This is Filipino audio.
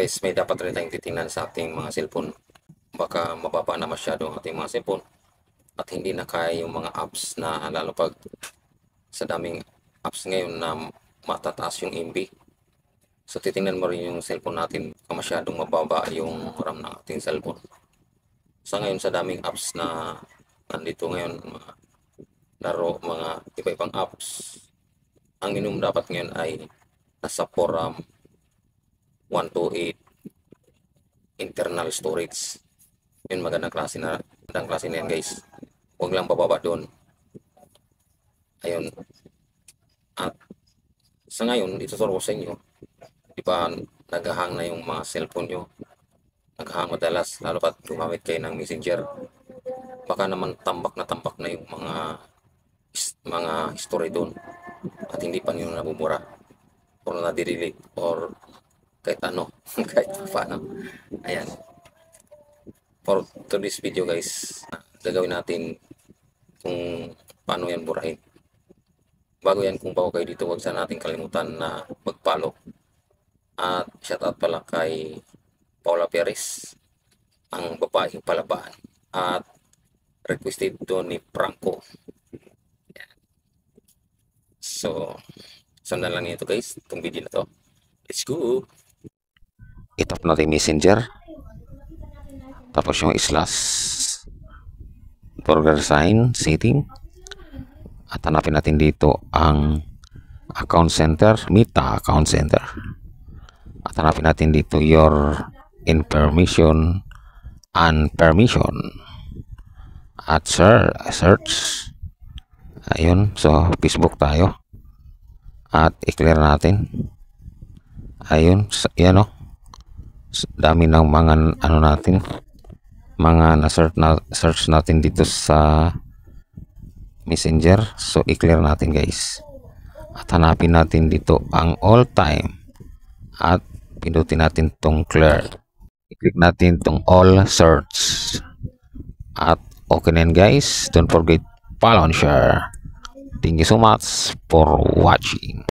Guys, may dapat rin tayong titingnan sa ating mga cellphone. Baka mababa na masyado ang ating mga cellphone at hindi na kaya yung mga apps na, lalo pag sa daming apps ngayon na matataas yung MB. So titingnan mo rin yung cellphone natin kung masyadong mababa yung RAM ng ating cellphone. Sa ngayon, sa daming apps na nandito ngayon, mga laro, mga iba-ibang apps, ang minimum dapat ngayon ay nasa 4 RAM, 128 internal storage. Yun, magandang klase na yan guys. Huwag lang bababa doon. Ayun. At sa ngayon, ituturo ko sa inyo, di ba naghahang na yung mga cellphone nyo? Naghahang madalas, lalo pat gumamit kayo ng messenger. Baka naman tambak na yung mga history doon at hindi pa nyo nabubura or na-delete or kahit ano, kahit paano. Ayan. For today's video guys, gagawin natin kung paano yan burahin. Bago yan, kung bago kayo dito, huwag sana natin kalimutan na mag-follow. At shoutout pala kay Paula Perez, ang babaeng palabaan. At requested to ni Franco. Ayan. So, sundan lang nito guys, itong video na to. Let's go! Itap natin messenger. Tapos yung slash burger sign setting. At hanapin natin dito ang account center, Meta account center. At hanapin natin dito your information and permission. At search. Ayun, so Facebook tayo. At i-clear natin. Ayun, yan o. Dami ng mga ano natin, mga na-search natin dito sa messenger. So i-clear natin guys. At hanapin natin dito ang all time. At pindutin natin tong clear. I-click natin tong all search. At okay na guys. Don't forget follow and share. Thank you so much for watching.